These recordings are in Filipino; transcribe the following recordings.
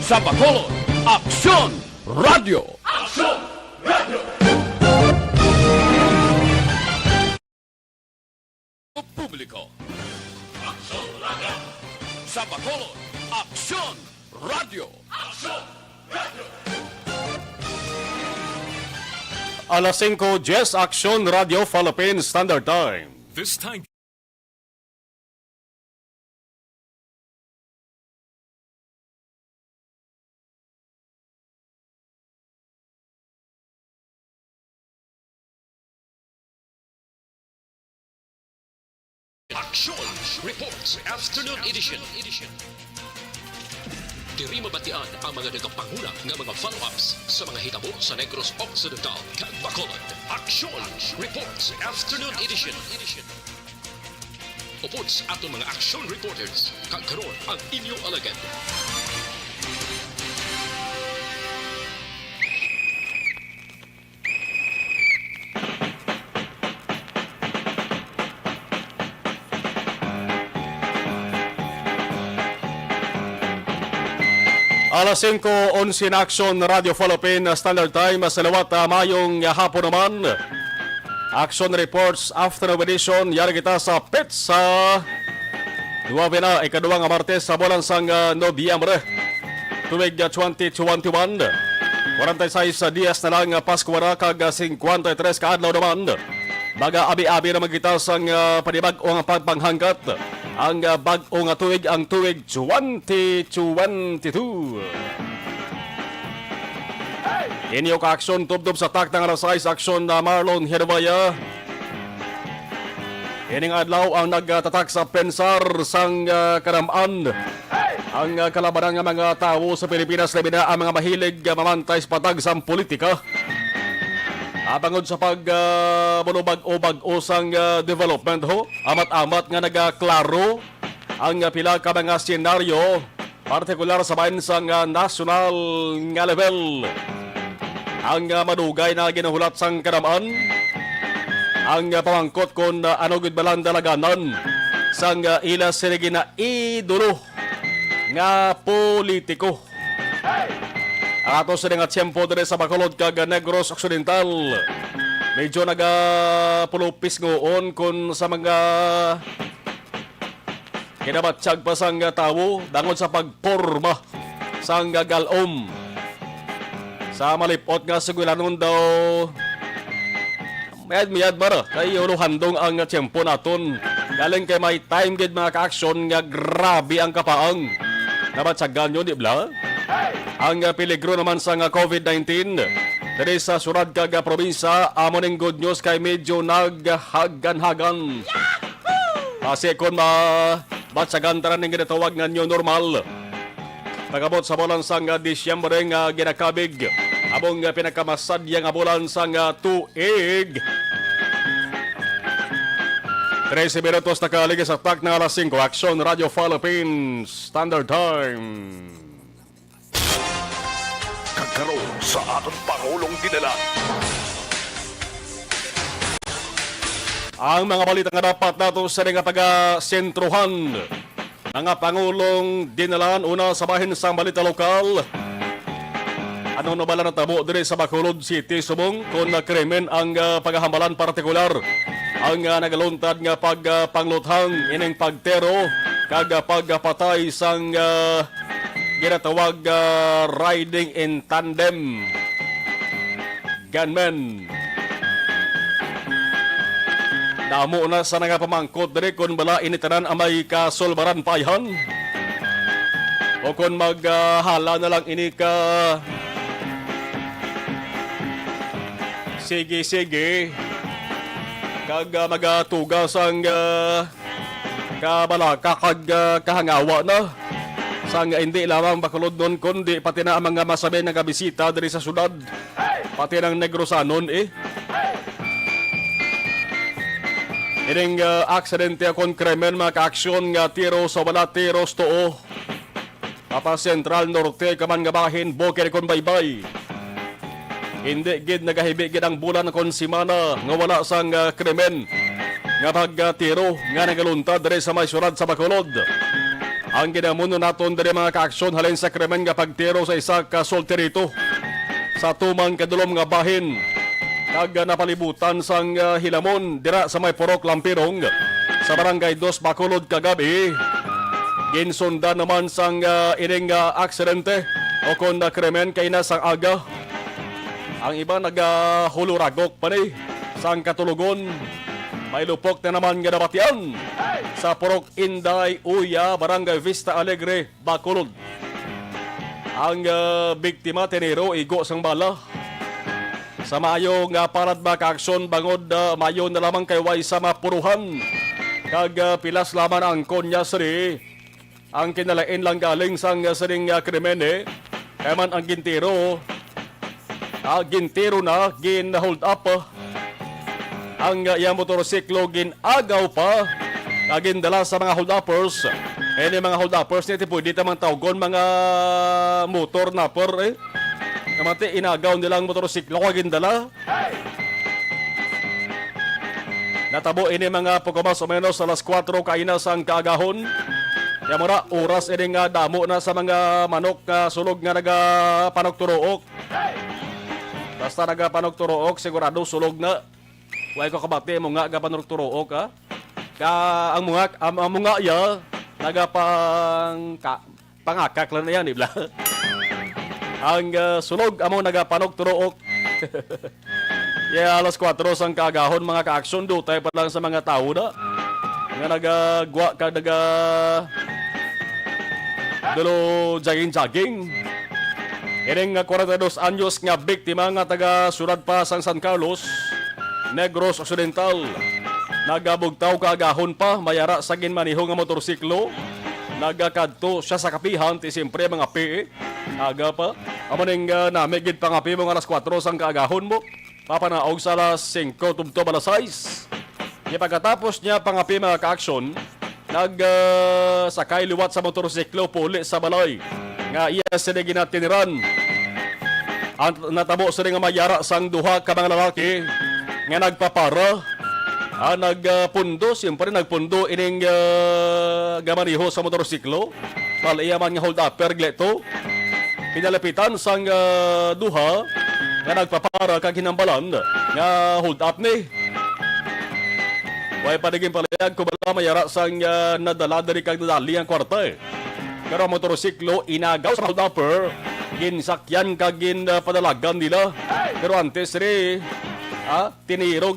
Sa Bacolod, Aksyon Radio! Aksyon Radio! Publiko. Aksyon Radio! Sa Bacolod, Aksyon Radio! Aksyon Radio! Alas 5, Jess Action Radio Philippines Standard Time. This time. Aksyon Reports Afternoon Edition. Diri mabatian ang mga nagapanguna nga mga follow-ups sa mga hitabo sa Negros Occidental kag Bacolod. Aksyon Reports Afternoon Edition. Upots aton mga action reporters kag karon ang inyong alagad. Alas 5:11 na Action Radio Philippines Standard Time sa lawat mayong hapon naman. Action Reports Afternoon Edition. Yari kita sa PITS sa 2 na ikaduwang Martes sa buwan sang Nobyembre. Tuwig 2021. 46 dias na lang Pasko na kag 53 kaadlaw naman. Baga abi-abi naman kita sang panibag-ong pagpanghanggat. Ang bag-o nga tuig, ang tuig 2022. Inyo ka-aksyon tubdob sa taktang alas 6, aksyon na Marlon Hervaya. Ining adlaw ang nagtatak sa pensar sang karamaan. Ang kalabanan ng mga tao sa Pilipinas, labi na ang mga mahilig mamantay sa patag sa politika. Abangod sa pagbulubag o bag-osang development ho, amat-amat nga nagaklaro ang pila ka mga senaryo, partikular sa bansang national nga level. Ang madugay na ginahulat sang karamaan, ang pamangkot kung ano gud balang dalaganan sang ila sirigi na idolo nga politiko. Ato sa nga tiyempo dire sa Bacolod kag Negros Occidental. Medyo nagapulupis ngoon kung sa mga kinabatsyag pa sang tawo dangon sa pagporma sang galom. Sa malipot nga sigulanon daw mayad bara kay handong ang tiyempo naton. Galing kay may time gid mga ka-aksyon nga grabe ang kapaang. Nabatsagan nyo di bla? Ang peligro naman sa COVID-19 diri sa surad kag probinsya, amo ning good news kay medyo naghagan-hagan. Kasi kung batsagan taran ning ginatawag nga new normal. Pagabot sa bulan sang Disyembre nga ginakabig, abong pinakamasadya nga bulan sang tuig. 13 minutos na kalig sa tak na alas 5, Action Radio Philippines Standard Time. Kagkaroon sa ating Pangulong dinala. Ang mga balita nga dapat nato sa nga taga-sentruhan nga Pangulong dinalan una sa bahin sa balita lokal. Ano na bala natabo dire sa Bacolod City subong kung krimen ang paghahambalan partikular ang nagaluntad nga pagpangluthang ining pagtero kag pagpatay sang ginatawag riding in tandem gunmen. Damo na sa nga pamangkot dire kung bala initanan ang may kasulbaran payhan o kung maghala na lang ini ka sige kag magatugas ang kabalaka kag kahangawa na sang hindi lamang Bacolod nun kundi pati na ang mga masabi na bisita diri sa syudad pati ng Negrosanon Ining aksidente akong krimen mga ka-aksyon nga tiro sa wala tiros too. Papa Central Norte kaman nga bahin bukid kon baybay. Hindi gid nagahibig gid ang bulan kon simana nga wala sang krimen nga pagtiro nga nagaluntad diri sa may syudad sa Bacolod. Ang ginamuno naton diri mga kaaksyon halin sa krimen nga pagtiro sa isa ka solterito sa tumang kadulom nga bahin kag napalibutan sang Hilamon dira sa may Purok Lampirong sa barangay 2 Bacolod kagabi. Ginsundan naman sang ining aksidente o kon krimen kay na sang aga. Ang iba nagahuluragok pa ni sang katulugon. May lupok na naman nga nabatian sa Purok Inday, Uya, Barangay Vista Alegre, Bacolod. Ang biktima tiniro igo sang bala. Sa maayo nga parad ba kaaksyon bangod mayo na lamang kay way sa mapuruhan. Kag pilas laman ang konya sari. Ang kinalain lang galing sang saring krimene. Kaya man ang gintiro. Gintiro na, gin-hold up. Ang iyang motorsiklo ginagaw pa. Gindala sa mga hold-uppers. Any mga hold-uppers nito pwede tamang tawgon mga motor napper eh. Namante inagaw nilang motorsiklo kagindala. Natabo ini mga pagkamas o menos alas 4 kainas ang kaagahon. Kaya mura oras ini nga damo na sa mga manok sulog nga nagapanok turook. Basta nagapanok turook sigurado sulog na. Huwag ko kabati mo nga gapanok turook ha. Ang mga ya pangakak lang na yan ibla. Ang sulog amo nagapanok turook. Yeah, alas 4 sang kagahon mga kaaksyon do tayo pa lang sa mga tao na nga nagagwa ka dulo jogging. Ining 42 anyos nga biktima nga taga Surad pa sang San Carlos, Negros Occidental. Nagabugtaw kagahon pa mayara sa ginmaniho nga motorsiklo. Nagakadto siya sa kapihan ti siyempre mga PE. Aga pa. Amaning namigid pa nga mga alas 4 sang kaagahon mo. Papanaog sa alas 5 tumto alas 6. Pagkatapos niya pangapi mga ka-aksyon, sakay liwat sa motorsiklo puli sa balay. Nga iya sila ginatiniran. Natabo sila nga mayara sang duha ka mga lalaki nga nagpapara. Nagpundo, siyempre nagpundo ining gamaniho sa motorsiklo. Palayaman nga hold upper gleto. Pinalapitan sang duha nga nagpapara kag hinambalan nga hold up ni. Way padiging palayag ko bala mayara sang nadala dari kag nadali ang kwarta eh. Pero ang motorsiklo inagaw sa hold upper, ginsakyan kag padalagan nila. Pero antes rin, tiniro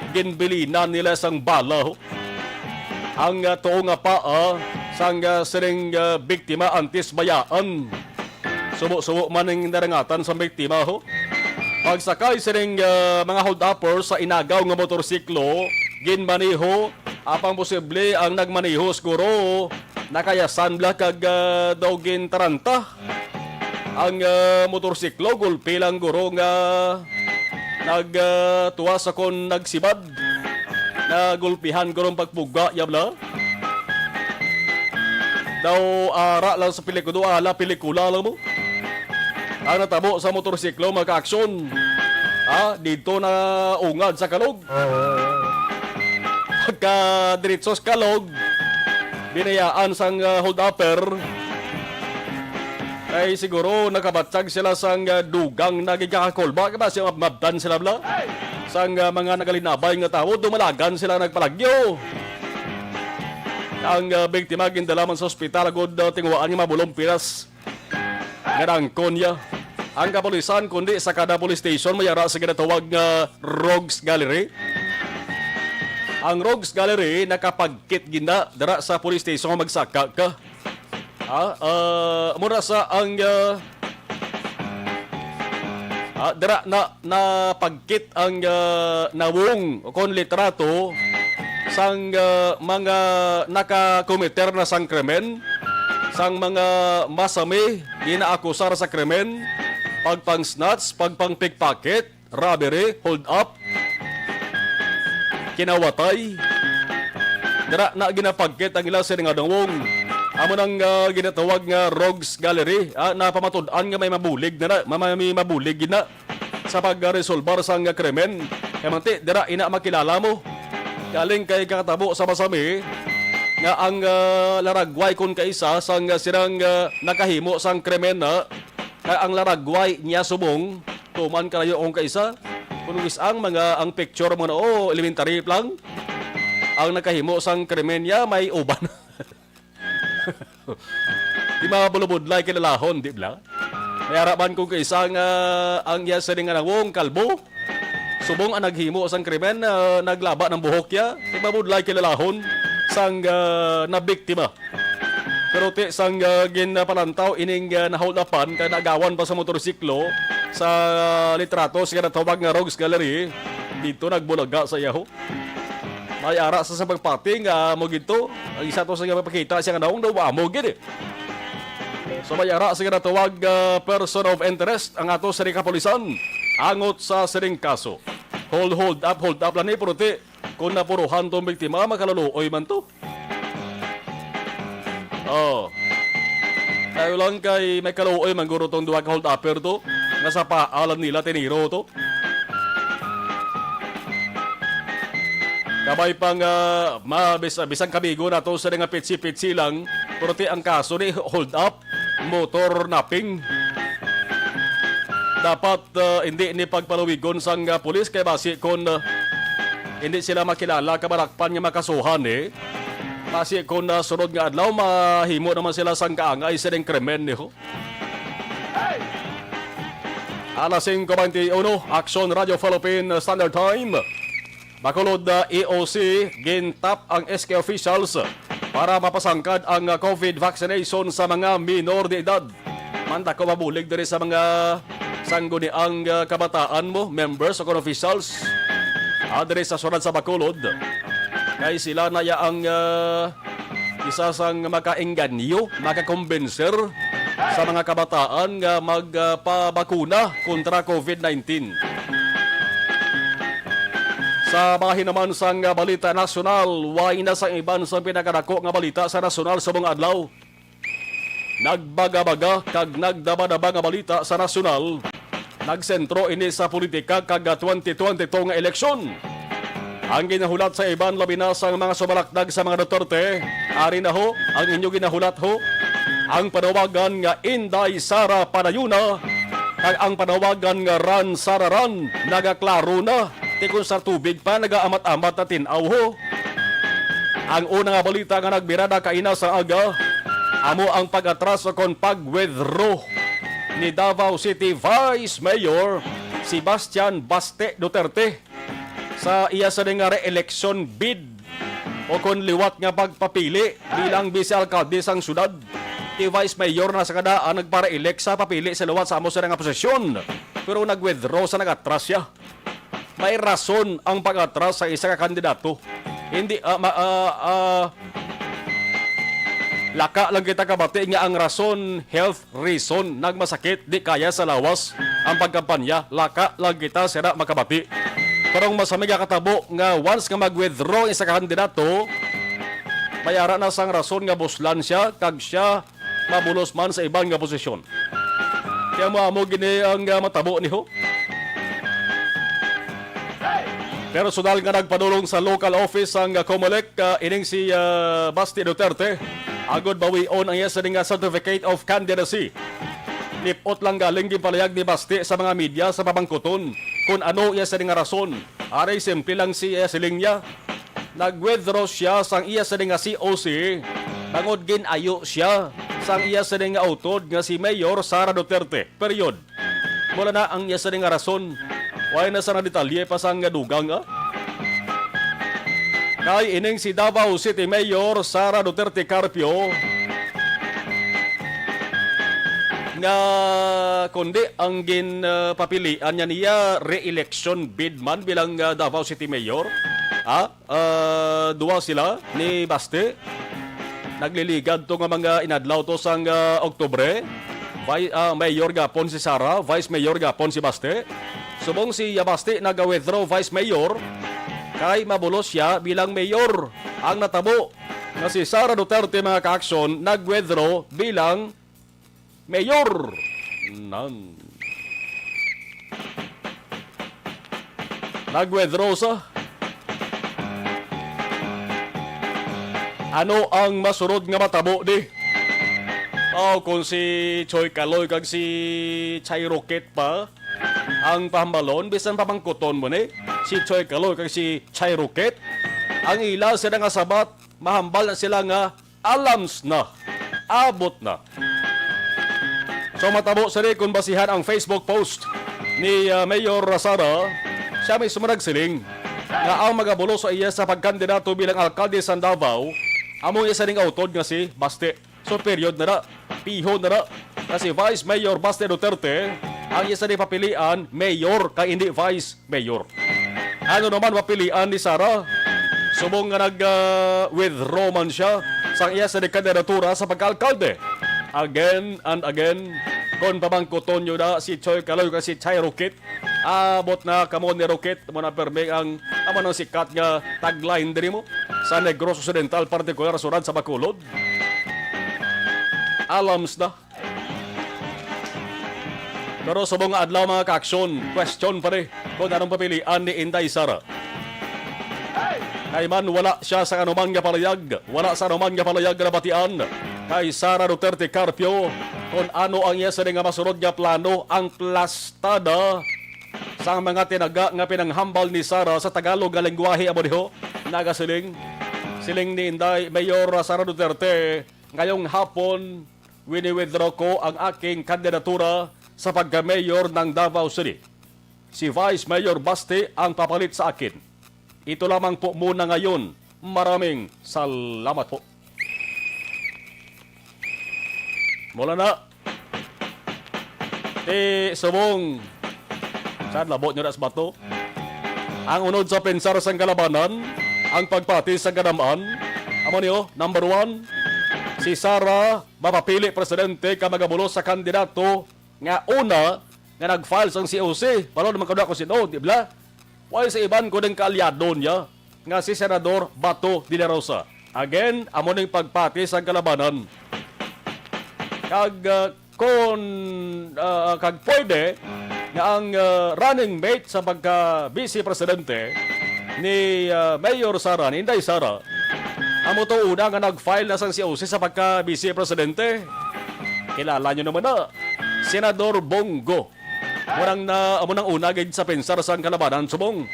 ginbilinan nila sang bala. Ang tuo nga paa sang siring biktima antes bayaan. Subo-subo man ang narangatan sa biktima ho. Pagsakay siring mga hold-uppers sa inagaw nga motorsiklo, ginmaniho, apang posible ang nagmaniho siguro, nakayasan bla kag daw gintaranta. Ang motorsiklo, gulpi lang guro nga nagtuwa sa kon nagsibad. Nagulpihan gurong pagpuga, yabla. Daw ara lang sa pelikula, pelikula lang mo. Ang natabo sa motorsiklo, mga ka-aksyon. Dito na ungad sa kalog. Pagka diretso sa kalog, binayaan sang hold-upper. Ay siguro nakabatsag sila sang dugang nagigakakolba. Kaya ba siya mabdan sila bla? Sang mga nagalinabay nga tao, dumalagan sila nagpalagyo. Ang biktima gindalaman sa ospital agod tinguaan nga mabulong piras. Ganang konya. Ang kapulisan kundi sa kada police station mayara sa ginatawag nga Rogues Gallery. Ang Rogues Gallery nakapagkit gina dara sa police station magsaka ka. Mura sa ang dara na pagkit ang nawong kon litrato sang mga nakakomiter na sang krimen, sang mga masami ginaakusar sa krimen, pagpang-snatch, pagpang-pickpocket, robbery, hold up, kinawatay. Dara na ginapagkit ang ilang sining adawong. Amo nang ginatawag nga Rogues Gallery, na pamatud-an nga may mabulig na may mabulig na sa pagresolbar sang krimen. Kaya manti, dara ina makilala mo. Galing kay kakatabo sa masami, nga ang laragway kun kaisa sang sirang nakahimo sang krimen na kay ang laragway niya subong tuman kalayo ang kaisa kun ang mga ang picture mo na elementary lang ang nakahimo sang krimen niya may uban. Di mabulubudlay kilalahon, di ba? May harapan kung kaisa ang iya sa nga wong kalbo. Subong ang naghimo sang krimen naglaba ng buhok ya. Di mabudlay kilalahon sang nabiktima. Pero ti sang ginapalantaw ining na-hold upan kaya nagawan pa sa motorsiklo sa litrato siya natawag nga Rogues Gallery. Dito nagbulaga sa yaho. May ara sa pagpating mo gito. Ang isa to sa mapakita siya nga naong daw mo gid. So may ara sa natawag person of interest ang ato sa kapulisan angot sa siring kaso. Hold up lang ni puruti kung napuruhan tong biktima makaluluoy man to. Tayo lang kay may kaluoy man guro tong duwa ka hold upper to nga sa paalan nila tiniro to. Kabay pang bisang kabigo na to sa nga pitsi-pitsi lang puruti ang kaso ni hold up motor napping. Dapat hindi ni pagpaluwigon sang pulis kay basi kon hindi sila makilala kabarakpan nga makasuhan Basi kon sunod nga adlaw mahimo naman sila sang kaangay sa ding krimen niho. Alas 5:21 Action Radio Philippine Standard Time. Bakulod EOC gintap ang SK officials para mapasangkad ang COVID vaccination sa mga minor de edad. Manda ko mabulig diri sa mga sangguniang kabataan mo, members o officials. Diri sa sunod sa Bacolod. Kay sila na ang isa sang makaengganyo, makakombenser sa mga kabataan nga magpabakuna kontra COVID-19. Sa bahin naman sang balita nasyonal, way na sa iban sa pinakadako nga balita sa nasyonal sa mga adlaw. Nagbaga-baga kag nagdaba-daba nga balita sa nasyonal. Nagsentro ini sa politika kag 2022 nga eleksyon. Ang ginahulat sa iban labi na sa mga subalakdag sa mga Duterte, ari na ho ang inyo ginahulat ho. Ang panawagan nga Inday Sara Panayuna kag ang panawagan nga Ran Sara Ran nagaklaro na. Tikon sa tubig pa nagaamat-amat na tinaw ho. Ang una nga balita nga nagbirada kaina sa aga, amo ang pag-atras kon pag-withdraw ni Davao City Vice Mayor Sebastian Baste Duterte sa iya sa nga re-election bid o kon liwat nga pagpapili bilang vice-alcalde sang syudad. Ti Vice Mayor na sa kadaan nagpara-elect sa papili sa liwat sa amo sa nga posisyon pero nag-withdraw sa nag-atras siya. May rason ang pag-atras sa isa ka kandidato. Hindi laka lang kita kabati nga ang rason health reason nagmasakit di kaya sa lawas ang pagkampanya laka lang kita sira makabati. Parang masamig katabo nga once nga mag-withdraw isa ka kandidato mayara na sang rason nga buslan siya kag siya mabulos man sa ibang nga posisyon. Kaya mo gini ang matabo niho. Pero sunal nga nagpadulong sa local office ang COMELEC ining si Basti Duterte agod bawion ang iya sa nga certificate of candidacy. Lipot lang galing gipalayag ni Basti sa mga media sa pabangkuton kung ano iya sa nga rason. Aray simple lang si siling niya. Nag-withdraw siya sang iya sa nga COC bangod ginayo siya sang iya sa nga utod nga si Mayor Sara Duterte. Period. Mula na ang iya sa nga rason. Why na sa detalye pa sang dugang Kay ining si Davao City Mayor Sara Duterte Carpio nga kundi ang ginpapilian niya re-election bid man bilang Davao City Mayor. Duwa sila ni Baste. Nagliligad to nga mga inadlaw to sang Oktubre. Mayor gapon si Sara, Vice Mayor gapon si Baste. Subong si Baste nag-withdraw Vice Mayor kay mabulos siya bilang Mayor. Ang natabo na si Sara Duterte mga ka-aksyon nag-withdraw bilang Mayor. Nag-withdraw sa Ano ang masurod nga matabo di? Kung si Choy Kaloy kag si Chay Rocket pa ang pahambalon, bisan pa mangkuton mo ni si Choy Kaloy kag si Chay Rocket, ang ila sila nga sabat, mahambal na sila nga alams na, abot na. So matabo sa kung basihan ang Facebook post ni Mayor Sara, siya may sumaragsiling nga ang magabulo sa iya sa pagkandidato bilang alkalde sa Davao, among isa ning autod nga si Baste. So period na na, piho na na, kasi Vice Mayor Baste Duterte, ang isa ni papilian, Mayor kay hindi Vice Mayor. Ano naman papilian ni Sara? Subong nga nag-withdraw man siya sa iya sa kandidatura sa pagkalkalde. Again and again, kung pamangkuton nyo na si Choy Kaloy kasi Chay Rocket, abot na kamo ni Rocket, mo na permeng ang ng sikat nga tagline din mo sa Negros Occidental, partikular suran sa Bacolod. Alams na. Pero subong nga adlaw mga ka-aksyon, question pa rin kung anong papilian ni Inday Sara. Kay man wala siya sa anumang nga palayag, wala sa anumang nga palayag na batian kay Sara Duterte Carpio kung ano ang iya sa nga masunod nga plano, ang plastada sa mga tinaga nga pinanghambal ni Sara sa Tagalog nga lengguwahe amo diho nagasiling siling ni Inday Mayor Sara Duterte, ngayong hapon wini-withdraw ko ang aking kandidatura sa pagka-mayor ng Davao City. Si Vice Mayor Baste ang papalit sa akin. Ito lamang po muna ngayon. Maraming salamat po. Mula na. Subong. Saan labot nyo na sa bato? Ang unod sa pensar sa kalabanan, ang pagpati sa kanamaan. Amo niyo, number 1, si Sara mapapili presidente ka magabulo sa kandidato nga una nga nag-file sang COC. Palo naman kada ko sinod, di ba? Why sa iban ko ng kaalyado niya nga si Senador Bato de la Rosa. Again, amo ning pagpati sa kalabanan. Kag kag pwede nga ang running mate sa pagka vice presidente ni Mayor Sara, ni Inday Sara, amo to una nga nag-file na sang COC sa pagka vice presidente. Kilala nyo naman na, Senador Bongo. Amo nang una gid sa pensar sa kalabanan, subong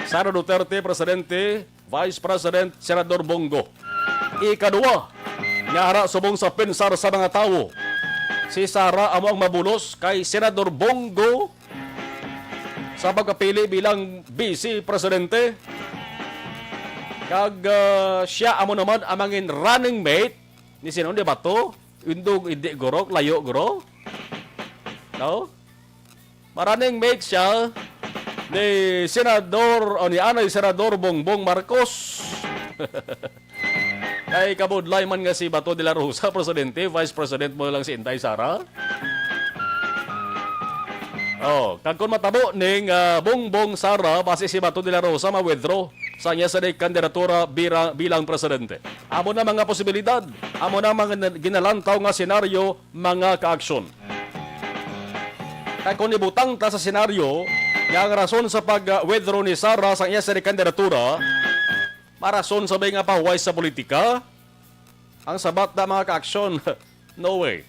Sara Duterte Presidente, Vice President Senador Bongo. Ikadua, nga subong sa pensar sa mga tao, si Sara amo ang mabulos kay Senador Bongo sa pagkapili bilang Vice Presidente. Kag siya amo naman amangin running mate ni sino di Bato, indog hindi guro, layo guro. No? Running mate siya ni Senador o ni Anay Senador Bongbong Marcos. Kay kabudlay man nga si Bato de la Rosa, Presidente, Vice President mo lang si Inday Sara. Kag kung matabo ning Bongbong Sara, base si Bato de la Rosa ma-withdraw sa niya sa kandidatura bilang Presidente. Amo na mga posibilidad, amo na mga ginalantaw nga senaryo, mga ka-aksyon. Kaya kung ibutang ta sa senaryo, nga ang rason sa pag-withdraw ni Sara sa iya sa kandidatura, marason sabay nga pahuway sa politika, ang sabat na mga ka-aksyon, no way.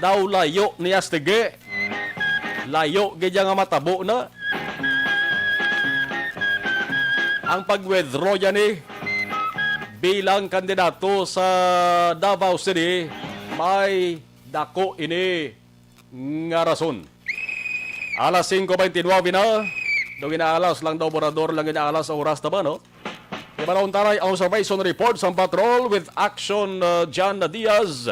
Daw layo ni Astige, layo gaya nga matabo na. Ang pag-withdraw yan bilang kandidato sa Davao City, may dako ini nga rason. Alas 5:29 na. Doon inaalas lang daw, Borador lang inaalas sa oras na ba, no? Iba na untaray ang observation report sa patrol with Action John Diaz.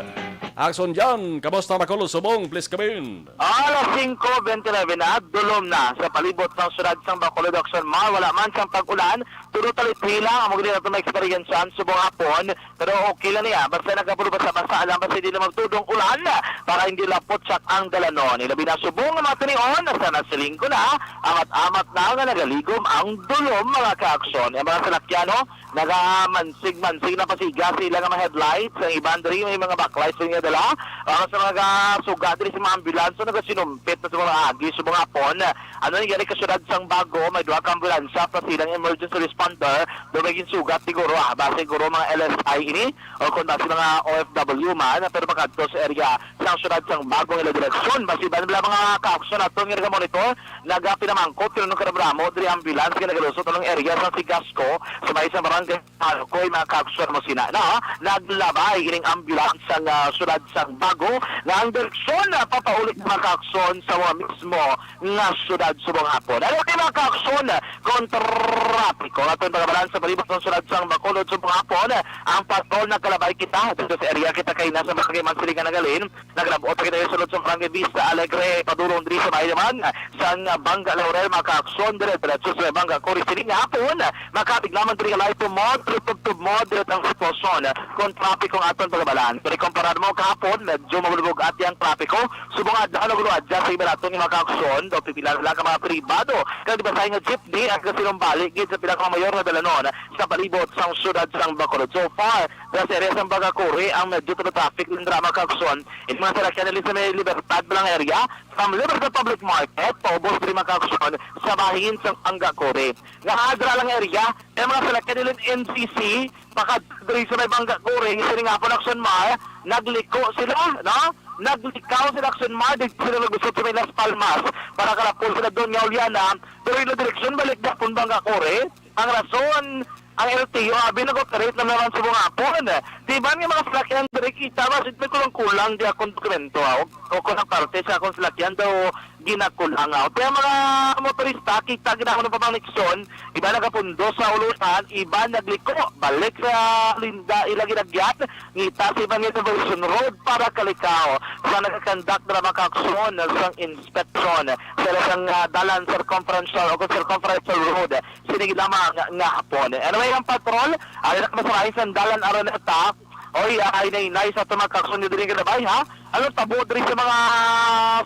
Action John, kamusta Bacolod Subong? Please come in. Alas 5:29 na, dulom na sa palibot ng syudad sang Bacolod Action Mall. Wala man siyang pag-ulan. Tulo talit lang ang mga natin ma-experiencean subong hapon. Pero okay lang niya. Basta nagkapulo basa-basa alam kasi hindi na magtudong ulan. para hindi lapot sak ang dalanon. Ilabi na subong nga mga tinion, nasa nasiling ko na, amat-amat na nga nagaligom ang dulom mga kaaksyon. Ang mga salakyano, nagamansig-mansig na pasiga sila nga mga headlights, ang iban diri may mga backlights nga dala. Ang sa mga sugat diri sa mga ambulansya nagasinumpit na sa mga agi sa mga hapon. Ano nangyari kasyudad sang bago, may duha ka ambulansya pa silang emergency responder, dumaging sugat siguro, base siguro mga LSI ini, o kung base mga OFW man, pero makadto sa area sang syudad sang bagong ila direksyon. Base ba nila mga kaaksyon at itong nga monitor, nagapinamangkot, tinunong karabramo, diri ambulance, kinagalusot anong area sang Sigasco, sa may isang barangay Alcoy, mga kaaksyon mo sina na, naglabay ining ambulance sang syudad sang bago, na ang direksyon na papaulit mga kaaksyon sa mga mismo nga syudad subong hapon. Ano kayo mga kaaksyon, kontrapiko, atong pagkabalan sa palibot ng syudad sang Bacolod subong hapon, ang patrol na kalabay kita, dito sa area kita kayo nasa barangay Mansilingan nagalin, nagrabot kita yung sulod sa barangay Vista Alegre, padurong diri sa bahay naman, sang Bangga Laurel, mga kaaksyon, diretso sa Bangga Corisiling hapon, makabiglaman diri ka light to moderate ang sitwasyon kung trapiko ang aton pagkabalan. Pero kumparar mo kahapon, medyo magulugog at yung trapiko, subong adlaw naguluad dyan sa ibaratong yung mga kaaksyon, do pipilan lang ka mga pribado, kaya di ba sa nga jeepney at kasilong balik, gid sa pinakamayor na dalanon, sa palibot sang syudad sang Bacolod. So far, sa area sang Bagakuri, ang medyo to traffic ng drama kaaksyon, in mga salakyan nila sa may Libertad Balang area, from Libertad Public Market, paubos din mga kaaksyon, sa bahin sang Angakuri. Nga adra lang area, yung mga salakyan nila NCC, pakadri sa may Bagakuri, isa nga po Action Mar, nagliko sila, no? Naglikaw sila Action Mar, di sila nagusot sa may Las Palmas, para kalapol sila doon nga Uliana, pero yung direksyon balik na pun Bagakuri, ang rason, ang LTO, abi nag-operate na naman sa mga hapon. Diba nga mga salakyan dari kita, basit may kulang-kulang di akong dokumento, o kung ang parte sa akong salakyan daw ginakulang. Kaya mga motorista, kita ginako ng pamangnikson, iba nagapundo sa ulusan, iba nagliko, balik sa Linda, ilaginagyat, ngita sa iba nito Version Road para kalikaw. Sa nagkakandak na mga kakson sa inspection, sa isang dalan circumferential o circumferential road, sinigil lamang nga hapon. Anyway, ang patrol, ay nakmasarahin sa dalan Araneta, oy, ay nainay sa tumakakson nyo din kinabay, ha? Ano, tabo din sa mga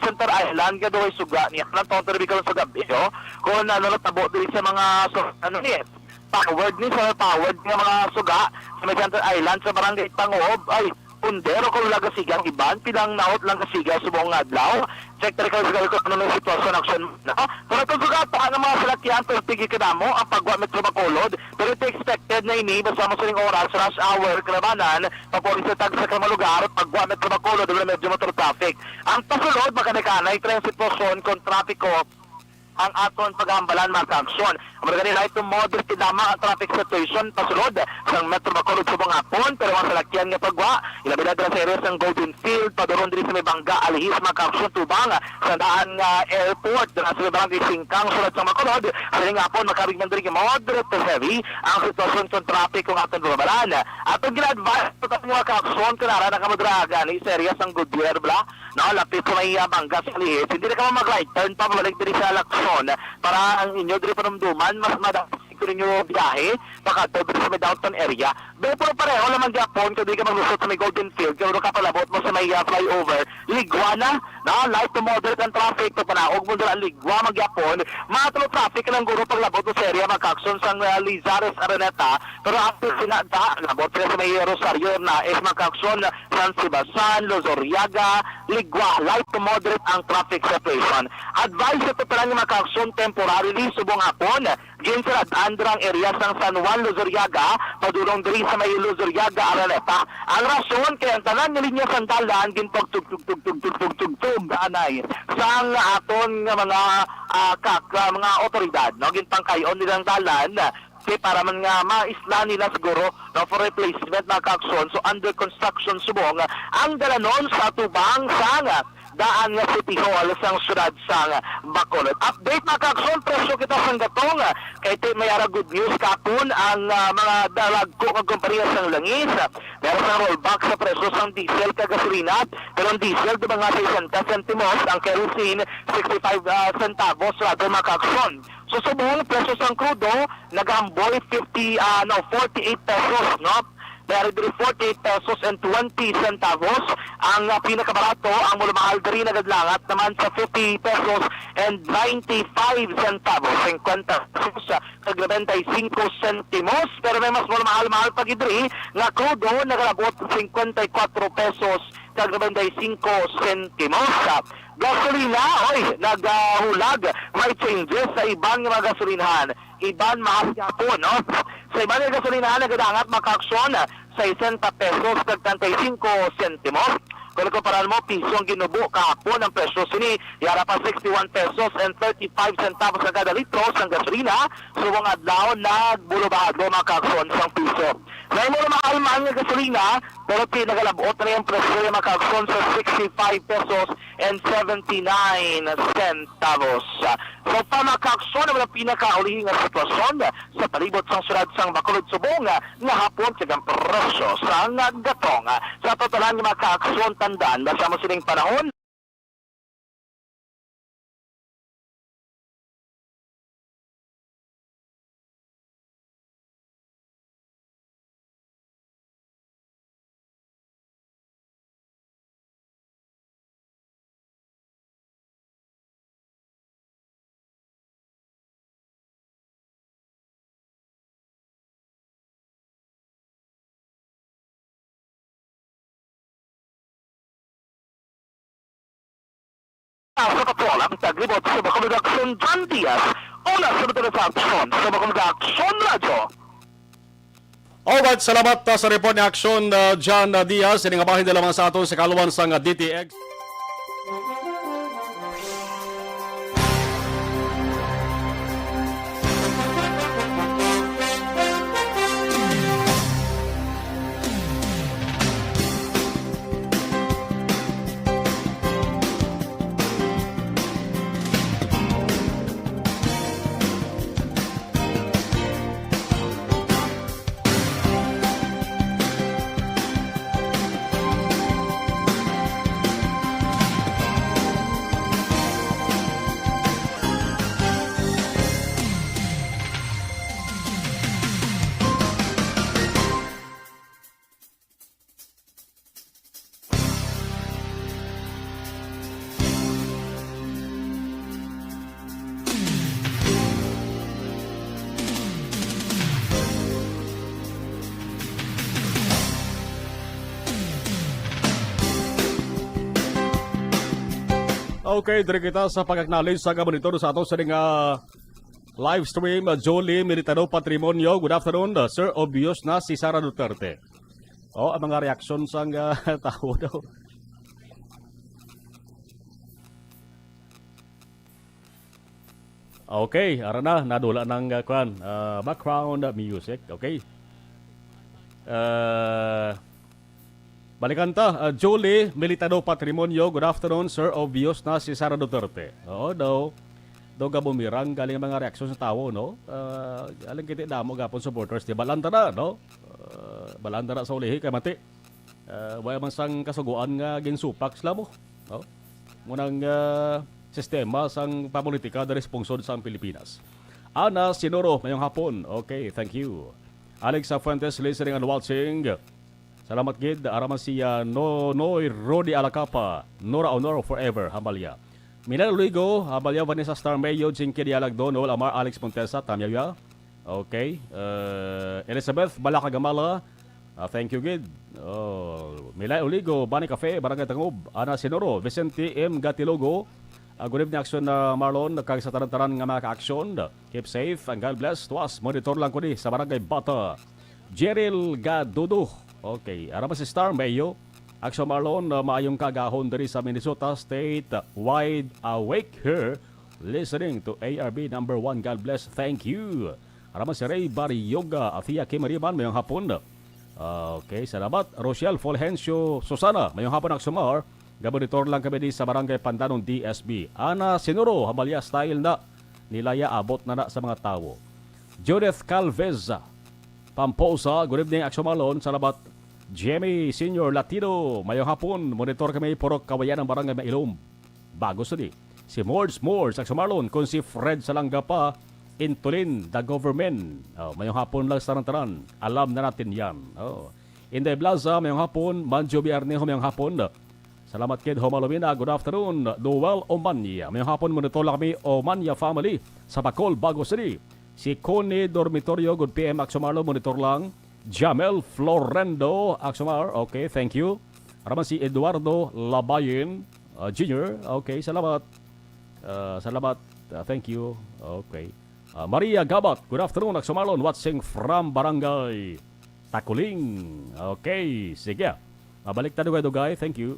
Center Island, kaya doon ay suga niya. Anong tonto rin sa gabi, ho? Kung ano, tabo din sa mga, ano niya, powered ni sa powered nga mga suga sa may Center Island, sa barangay Pangob, ay, pundero kung lagasigang iban, pilang naot lang kasiga sa buong adlaw. Check tari ka sa ano ng sitwasyon action na. Pero ito sugata ng mga salakyan, pero tigi ka mo, ang pagwa Metro Bacolod, pero ito expected na ini, basta mo sa oras, rush hour, kalabanan, papolis sa tag sa kamalugar, pagwa Metro Bacolod, medyo motor traffic. Ang pasulod, makanekanay, ito yung sitwasyon kung trapiko, ang aton pag-aambalan mga kaaksyon. Ang mga light to moderate tinama ang traffic situation pasulod sa Metro Bacolod subong hapon, pero ang salakyan nga pagwa, ilabi na sa areas ng Golden Field, padoron din sa may Bangga, Alihis, mga kaaksyon, tubang, sa daan airport, na sa may barangay Singkang, sulat sa Bacolod, sa ring hapon, makabigman din moderate to heavy, ang sitwasyon sa traffic kung aton bumabalan. Atong gina-advise, ito mga kaaksyon, kunara na kamadraga, ni sa areas ng Goodyear, bla, no, lapit sa may Bangga sa Alihis, hindi na ka mag-right turn pa, mabalik din sa Lacson, para ang inyo diri panumduman mas madasig ko ninyo biyahe baka doon sa may downtown area. Pero pareho naman Japon kung di ka maglusot sa may Golden Field kung ka palabot mo sa may flyover Ligwa na light to moderate ang traffic to panaog mo doon ang Ligwa mag-Japon matalo traffic lang guro paglabot mo sa area magkakson sang Lizares Araneta pero after sinada labot sila sa may Rosario na is magkakson San Sebastian, Lozoriaga, Ligwa, light to moderate ang traffic situation. Advice ito pala ng magkakson temporarily subong hapon gin sa andrang area sang San Juan, Lozoriaga, padulong diri sa may Lozoriaga, Araneta. Ang rason kaya ang tanan ng linya sandalan gin pagtug anay sang aton nga mga mga otoridad no gin pangkayon nilang dalan para man nga maisla nila siguro no, for replacement na kakson. So under construction subong ang dalanon sa tubang sang daan nga City Hall sang syudad sang Bacolod. Update mga kakson, presyo kita sang gatong kay ito may ara good news kapon ang mga dalagko ng kompanya sang langis. Meron sang rollback sa presyo sang diesel kag gasolina. Pero ang diesel di mga 60 centimos, ang kerosene 65 centavos rather mga kakson. So subong presyo sang krudo nagamboy 48 pesos no. Dari 48 pesos and 20 centavos. Ang pinakabarato, ang mulamahal diri na gadlangat naman sa 50 pesos and 95 centavos. 50 pesos kag 95 centimos. Pero may mas mulamahal-mahal pagidri nga krudo nagalabot 54 pesos kag 95 centimos. Gasolina, naghulag. May changes sa ibang mga gasolinahan. Iban mahal po, no? Sa ibang mga gasolinahan, nagadangat makaaksyon sa 60 pesos kag 35 centimos. Kung kumparan mo, piso ang ginubo kahapon ang presyo sini. Yara pa 61 pesos and 35 centavos ang kada litro sa gasolina. Subong adlaw, nagbulubado makaaksyon sa piso. May mo mahal-mahal nga gasolina, pero pinagalabot na yung presyo yung makaaksyon sa 65 pesos and 79 centavos. So, pamakaksyon naman ang pinakaulihing nga sitwasyon sa palibot sa syudad sang Bacolod, Subong nga hapon kagang presyo sa gatong. Sa totalan yung makaaksyon, tandaan, basta mo sining panahon, sa katulang taglibot sa Bacolod Aksyon, John Diaz, una sa Bacolod Aksyon, sa Bacolod Aksyon Radio. Alright, salamat sa report ni Aksyon John Diaz. Ini nga bahin na lamang sa aton sa kaluan sa DTX. Okay, diri kita sa pag-acknowledge sa monitor sa ato sa live stream. Jolie Militano Patrimonio. Good afternoon, Sir. Obvious na si Sara Duterte. Ang mga reaksyon sa tao daw. Okay, ara na nadula ng background music. Okay. Balikan ta, Jolie Militano Patrimonio. Good afternoon, Sir. Obvious na si Sara Duterte. Oo, daw gabumirang galing ang mga reaksyon sa tao, no? Aling kiti damo gapon supporters, di balanda na, no? Balanda na sa ulihi kay mati. Wala man sang kasuguan nga ginsupak sila mo, no? Munang sistema sang papolitika na responsod sa Pilipinas. Ana Sinoro, mayong hapon. Okay, thank you. Alexa Fuentes listening and watching. Salamat gid, araman siya Noy Rodi Alacapa, Nora Honor forever, Hamalya. Minal Luigo, Hamalya Vanessa Star Mayo, Jinky Dialag Donol, Amar Alex Montesa, Tamyaya. Okay. Elizabeth Balakagamala, thank you gid. Milay Uligo, Bani Cafe, Barangay Tangob, Ana Sinoro, Vicente M. Gatilogo, good evening action na Marlon, kag sa taran-taran nga mga ka-aksyon. Keep safe and God bless to us. Monitor lang ko ni sa Barangay Bata. Jeril Gadudo. Okay, araman si Star Mayo. Action Marlon, maayong kagahon dari sa Minnesota State. Wide awake here, listening to ARB number 1. God bless, thank you. Araman si Ray Barioga, Afia Kimariban, mayong hapon. Okay, salamat. Rochelle Fulgencio Susana, mayong hapon aksumar. Gabonitor lang kami di sa Barangay Pandanong DSB. Ana Sinuro, Hamalya style na. Nilaya abot na sa mga tao. Judith Calvez, Pamposa, good evening action Marlon. Salamat. Jemmy Senior Latino, mayong hapon. Monitor kami Purok Kawayan ng Barangay Mailom. Bago suli. Si Mords action Marlon. Kung si Fred Salanga pa, Intulin, the government. Mayong hapon lang sa taran. Alam na natin yan. Inday Plaza, mayong hapon. Manjo Bierneho, mayong hapon. Salamat kid Homalumina, good afternoon. Noel Omanya, mayong hapon monitor lang kami Omanya family sa Bacol, Bago City. Si Connie Dormitorio, good PM, Axomarlo, monitor lang. Jamel Florendo, Axomar, okay, thank you. Araman si Eduardo Labayin Jr., okay, salamat. Thank you, okay. Maria Gabat, good afternoon, Axomarlon, watching from Barangay Takuling. Okay, sige. Mabalik tayo kayo, Dugay, thank you.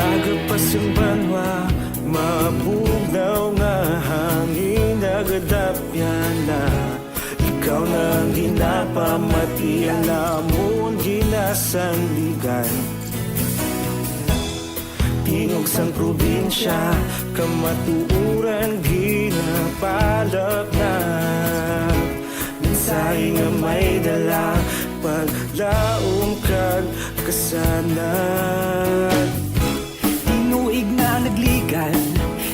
Agapasumbanwa, mapugnaw nga hangin nagadapyan na. Ikaw nang ginapamatian namon ginasandigan. Tingog sang probinsya, kamatuuran ginapalak na. Mensahe nga may dala, paglaong kag kasanan. Tinuig na nagligan,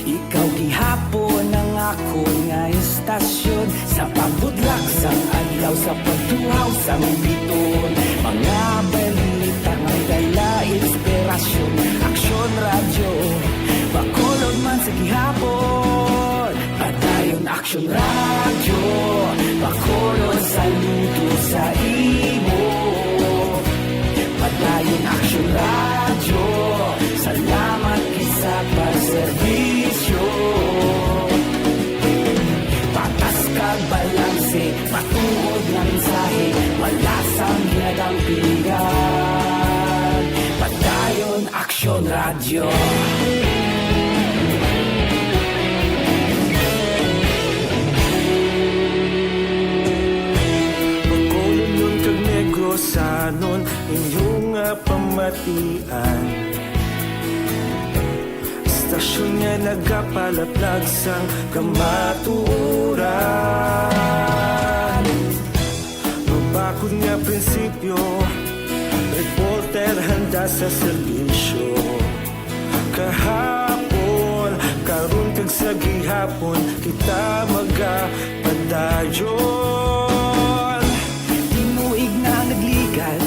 ikaw gihapon ang ako nga istasyon. Sa pagbutlak sang adlaw, sa pagtuhaw sang biton. Mga balita may dala inspirasyon. Aksyon radyo, Bacolod man sa gihapon. Padayon aksyon radyo, Bacolod saludo sa imo. Padayon aksyon radyo, salamat kisa pagserbisyo. Patas kag balanse, patuod ng mensahe, wala sang ginagampingan. Padayon aksyon radyo. Bacolod nun kag Negrosanon, inyong pamatian. Istasyon nga nagapalaplag sang kamatuuran. Mabakod nga prinsipyo, reporter handa sa serbisyo. Kahapon, karon kag sa gihapon, kita magapadayon. Tinuig na nagligan,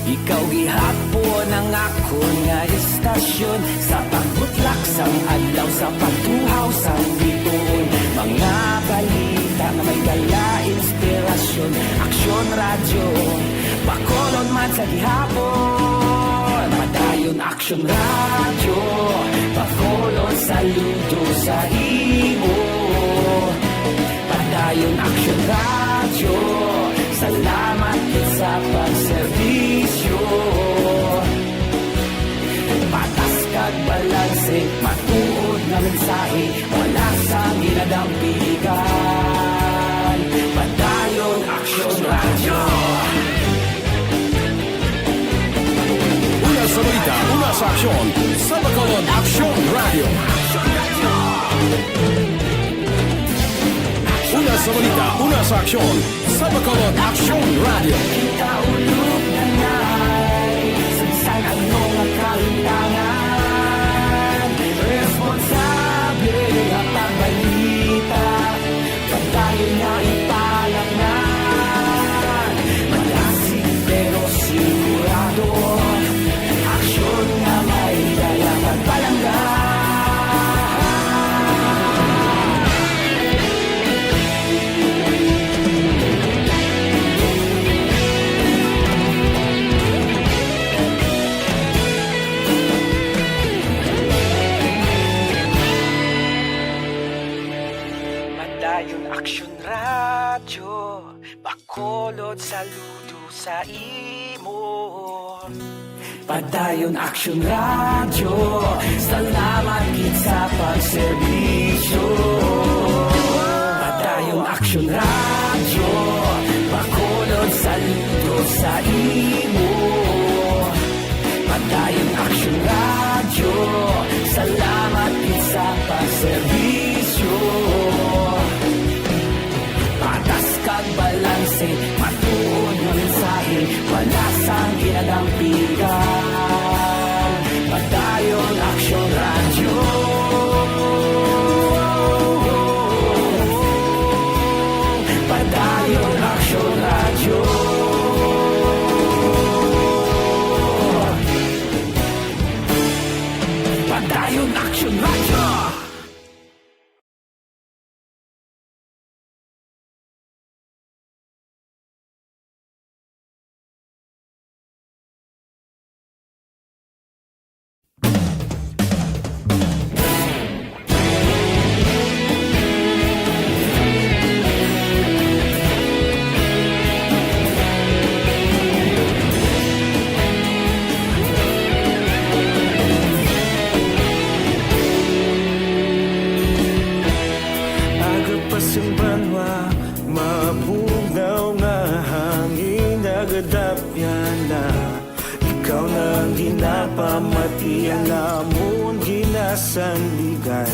ikaw gihapon ang ako nga istasyon. Sa pagbutlak sang adlaw, sa pagtuhaw sang biton. Mga balita na may dala inspirasyon. Aksyon radyo, Bacolod man sa gihapon. Padayon aksyon radyo, Bacolod saludo sa imo. Padayon aksyon radyo, salamat sa pagserbisyo. Patas kag balanse, matuod na mensahe, wala sang ginadampigan. Padayon aksyon radyo. Una sa balita, una sa aksyon, sa Bacolod Aksyon Radio. Una sa balita, una sa aksyon, sa Bacolod Aksyon Radio. Kita ulog na na'y Sinsan ano nga kalintangan. Responsable ang pagbalita, pagdayon na ipalangan. Malasig pero sigurado, aksyon na may dalang pagpalanggan. Padayon aksyon radyo, Bacolod saludo sa imo. Padayon aksyon radyo, salamat gid sa pagserbisyo. Padayon aksyon radyo, Bacolod saludo sa imo. Padayon aksyon sanligan.